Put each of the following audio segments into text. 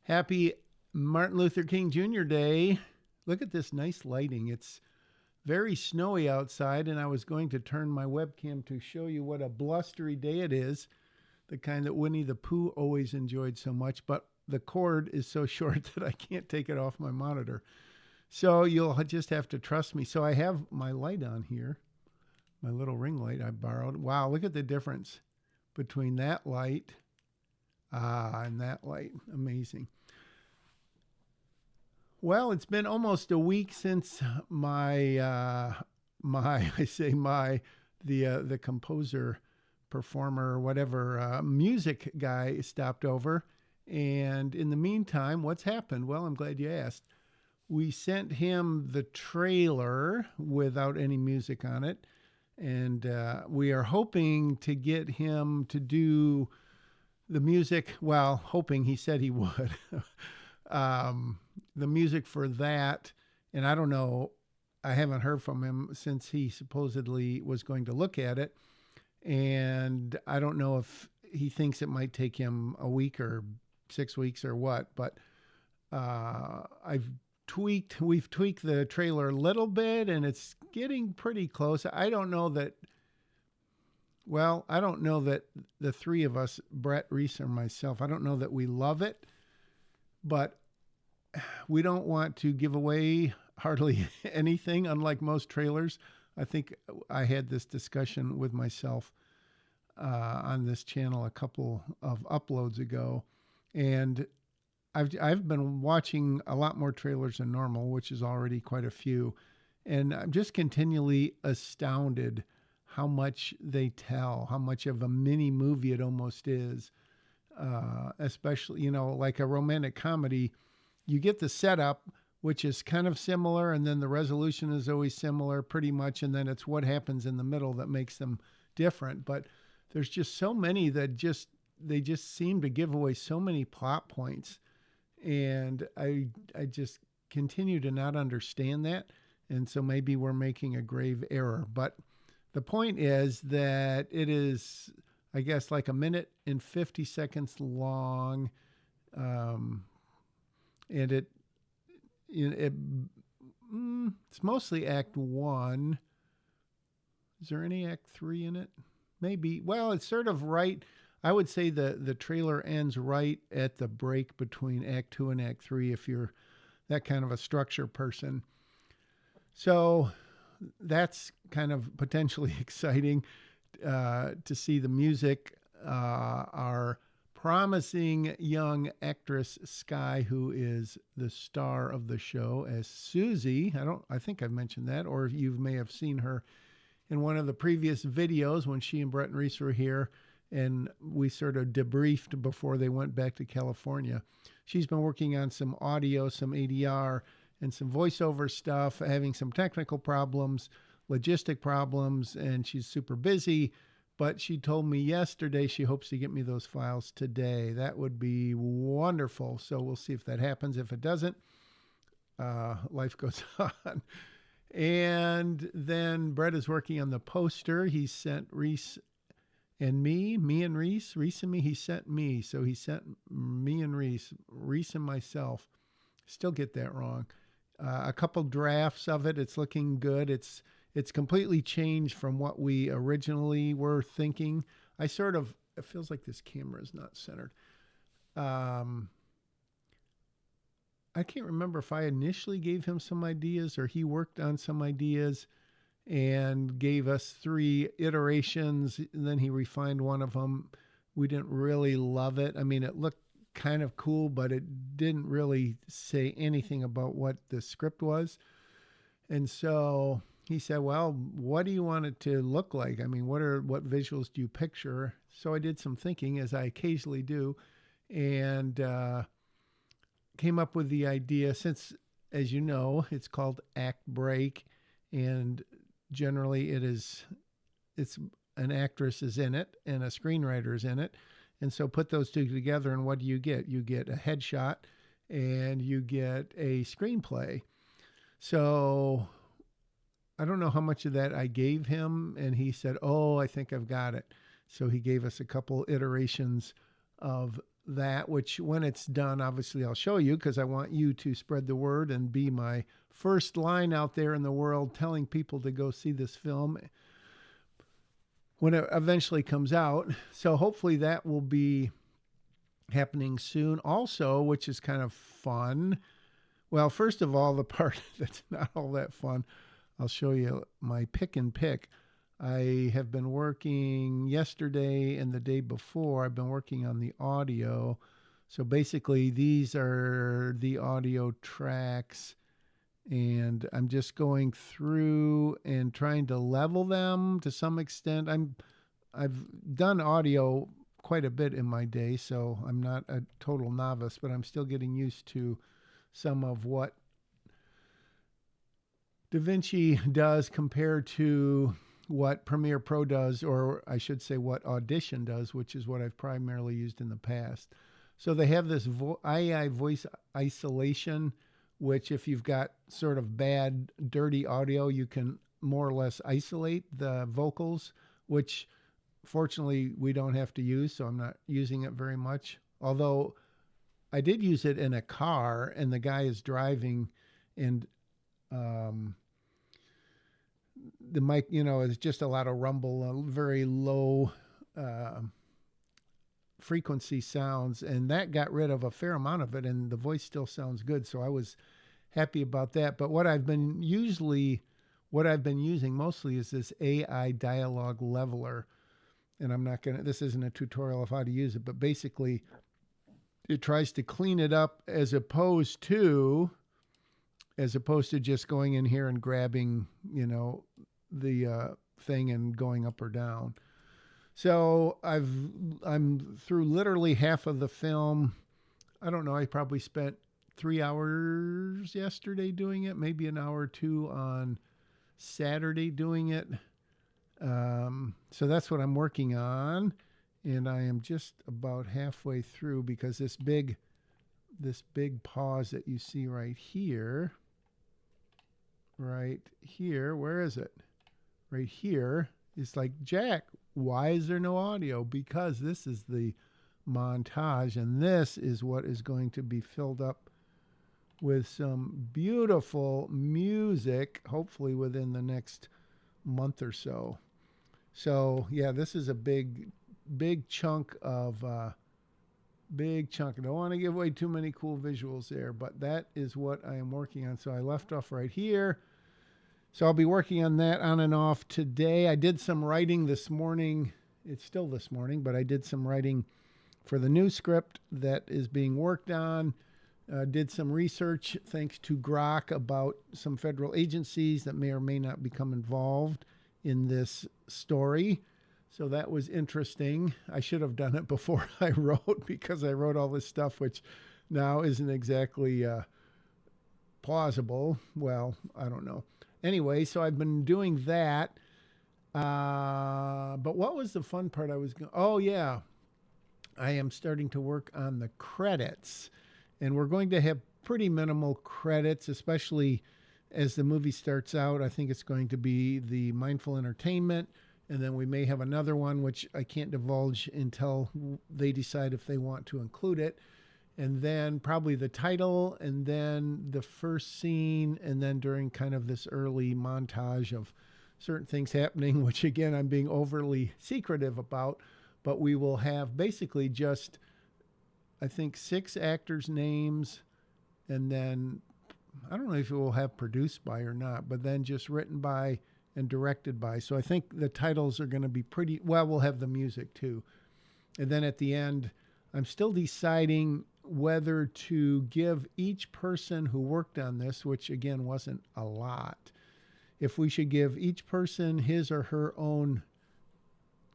Happy Martin Luther King Jr. Day. Look at this nice lighting. It's very snowy outside, and I was going to turn my webcam to show you what a blustery day it is, the kind that Winnie the Pooh always enjoyed so much, but the cord is so short that I can't take it off my monitor. So you'll just have to trust me. So I have my light on here, my little ring light I borrowed. Wow, look at the difference between that light and that light. Amazing. Well, it's been almost a week since my I say my the composer, performer, whatever music guy stopped over, and in the meantime, what's happened? Well, I'm glad you asked. We sent him the trailer without any music on it, and we are hoping to get him to do the music. Well, hoping, he said he would. The music for that, and I don't know, I haven't heard from him since he supposedly was going to look at it, and I don't know if he thinks it might take him a week or 6 weeks or what, but we've tweaked the trailer a little bit, and it's getting pretty close. I don't know that the three of us, Brett, Reese, or myself, I don't know that we love it, but we don't want to give away hardly anything, unlike most trailers. I think I had this discussion with myself on this channel a couple of uploads ago, and I've been watching a lot more trailers than normal, which is already quite a few, and I'm just continually astounded how much they tell, how much of a mini movie it almost is, especially, like a romantic comedy. You get the setup, which is kind of similar, and then the resolution is always similar pretty much, and then it's what happens in the middle that makes them different. But there's just so many that they just seem to give away so many plot points, and I just continue to not understand that, and so maybe we're making a grave error. But the point is that it is, I guess, like a minute and 50 seconds long, and it's mostly Act 1. Is there any Act 3 in it? Maybe. Well, it's sort of right. I would say the trailer ends right at the break between Act 2 and Act 3 if you're that kind of a structure person. So that's kind of potentially exciting to see the music. Our promising young actress Sky, who is the star of the show as Susie. I think I've mentioned that, or you may have seen her in one of the previous videos when she and Brett and Reese were here, and we sort of debriefed before they went back to California. She's been working on some audio, some ADR, and some voiceover stuff, having some technical problems, logistic problems, and she's super busy. But she told me yesterday she hopes to get me those files today. That would be wonderful. So we'll see if that happens. If it doesn't, life goes on. And then Brett is working on the poster. He sent Reese and me and Reese and me. He sent me. So he sent me and Reese and myself. Still get that wrong. A couple drafts of it. It's looking good. It's completely changed from what we originally were thinking. It feels like this camera is not centered. I can't remember if I initially gave him some ideas or he worked on some ideas and gave us 3 iterations, and then he refined one of them. We didn't really love it. I mean, it looked kind of cool, but it didn't really say anything about what the script was. And so he said, well, what do you want it to look like? I mean, what visuals do you picture? So I did some thinking, as I occasionally do, and came up with the idea, since, as you know, it's called Act Break, and generally it's an actress is in it and a screenwriter is in it. And so put those two together, and what do you get? You get a headshot and you get a screenplay. So I don't know how much of that I gave him, and he said, oh, I think I've got it. So he gave us a couple iterations of that, which when it's done, obviously I'll show you because I want you to spread the word and be my first line out there in the world telling people to go see this film when it eventually comes out. So hopefully that will be happening soon. Also, which is kind of fun. Well, first of all, the part that's not all that fun, I'll show you my pick and pick. I have been working yesterday and the day before, I've been working on the audio. So basically, these are the audio tracks, and I'm just going through and trying to level them to some extent. I've done audio quite a bit in my day, so I'm not a total novice, but I'm still getting used to some of what DaVinci does compared to what Premiere Pro does, or I should say what Audition does, which is what I've primarily used in the past. So they have this AI voice isolation, which if you've got sort of bad, dirty audio, you can more or less isolate the vocals, which fortunately we don't have to use, so I'm not using it very much. Although I did use it in a car, and the guy is driving, and the mic, is just a lot of rumble, very low frequency sounds, and that got rid of a fair amount of it, and the voice still sounds good. So I was happy about that. But what I've been using mostly is this AI dialogue leveler, and this isn't a tutorial of how to use it, but basically it tries to clean it up as opposed to just going in here and grabbing, the thing and going up or down. So I'm through literally half of the film. I don't know. I probably spent 3 hours yesterday doing it, maybe an hour or two on Saturday doing it. So that's what I'm working on. And I am just about halfway through because this big pause that you see right here, where is it? Right here is like, Jack, why is there no audio? Because this is the montage, and this is what is going to be filled up with some beautiful music, hopefully within the next month or so. So yeah, this is a big chunk of I don't want to give away too many cool visuals there, but that is what I am working on. So I left off right here. So I'll be working on that on and off today. I did some writing this morning. It's still this morning, but I did some writing for the new script that is being worked on. Did some research, thanks to Grok, about some federal agencies that may or may not become involved in this story. So that was interesting. I should have done it before I wrote, because I wrote all this stuff, which now isn't exactly plausible. Well, I don't know. Anyway, so I've been doing that. But what was the fun part oh, yeah. I am starting to work on the credits. And we're going to have pretty minimal credits, especially as the movie starts out. I think it's going to be the Mindful Entertainment. And then we may have another one, which I can't divulge until they decide if they want to include it. And then probably the title, and then the first scene, and then during kind of this early montage of certain things happening, which again, I'm being overly secretive about, but we will have basically just, I think, 6 actors' names, and then I don't know if it will have produced by or not, but then just written by and directed by. So I think the titles are going to be pretty, well, we'll have the music too. And then at the end, I'm still deciding whether to give each person who worked on this, which again wasn't a lot, if we should give each person his or her own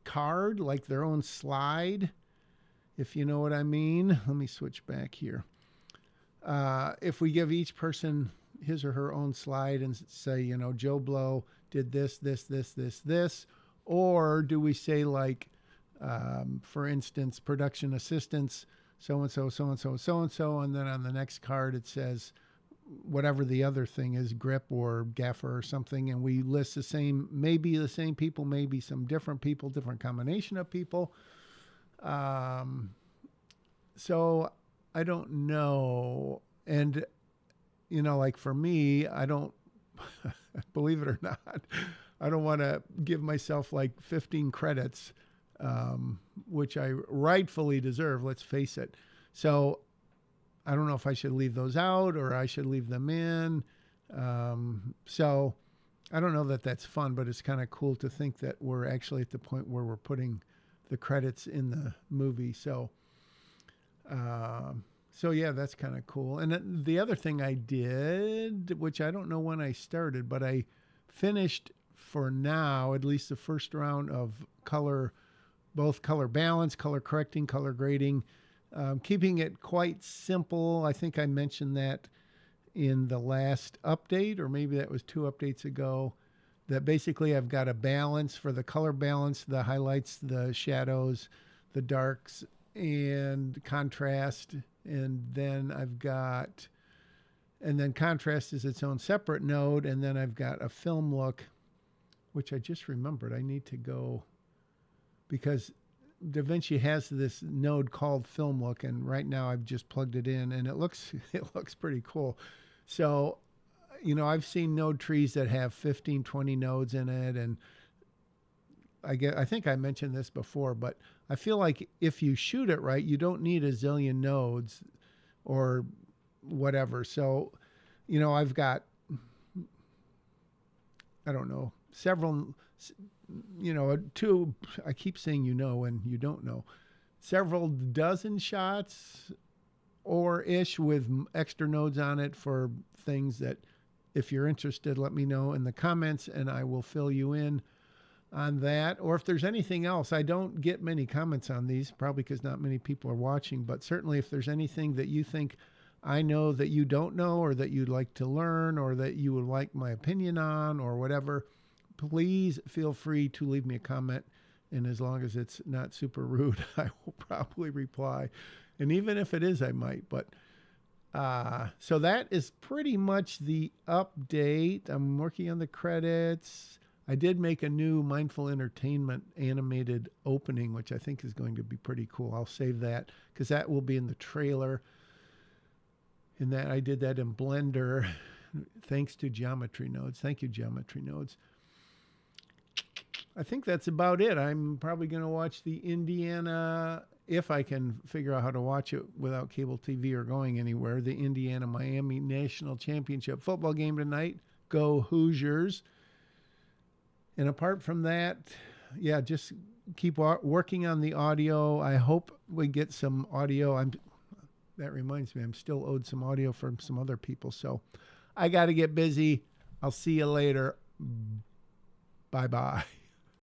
card, like their own slide, if you know what I mean. Let me switch back here. If we give each person his or her own slide and say, Joe Blow did this, or do we say, like, for instance, production assistants, so-and-so, so-and-so, so-and-so, and then on the next card it says whatever the other thing is, grip or gaffer or something, and we list maybe the same people, maybe some different people, different combination of people. So I don't know. And, like for me, I don't, believe it or not, I don't want to give myself like 15 credits, which I rightfully deserve, let's face it. So I don't know if I should leave those out or I should leave them in. So I don't know that that's fun, but it's kind of cool to think that we're actually at the point where we're putting the credits in the movie. So yeah, that's kind of cool. And the other thing I did, which I don't know when I started, but I finished for now, at least the first round of color, both color balance, color correcting, color grading, keeping it quite simple. I think I mentioned that in the last update, or maybe that was 2 updates ago, that basically I've got a balance for the color balance, the highlights, the shadows, the darks, and contrast. And then contrast is its own separate node. And then I've got a film look, which I just remembered. I need to go, because DaVinci has this node called film look, and right now I've just plugged it in, and it looks pretty cool. So, I've seen node trees that have 15, 20 nodes in it, and I think I mentioned this before, but I feel like if you shoot it right, you don't need a zillion nodes or whatever. So, I've got, I don't know, several, I keep saying and you don't know, several dozen shots or ish with extra nodes on it for things that, if you're interested, let me know in the comments and I will fill you in on that. Or if there's anything else, I don't get many comments on these, probably because not many people are watching, but certainly if there's anything that you think I know that you don't know, or that you'd like to learn, or that you would like my opinion on, or whatever, please feel free to leave me a comment. And as long as it's not super rude, I will probably reply. And even if it is, I might. But so that is pretty much the update. I'm working on the credits. I did make a new Mindful Entertainment animated opening, which I think is going to be pretty cool. I'll save that because that will be in the trailer. And that I did that in Blender, thanks to Geometry Nodes. Thank you, Geometry Nodes. I think that's about it. I'm probably going to watch the Indiana, if I can figure out how to watch it without cable TV or going anywhere, the Indiana-Miami National Championship football game tonight. Go Hoosiers. And apart from that, yeah, just keep working on the audio. I hope we get some audio. That reminds me, I'm still owed some audio from some other people. So I got to get busy. I'll see you later. Bye-bye.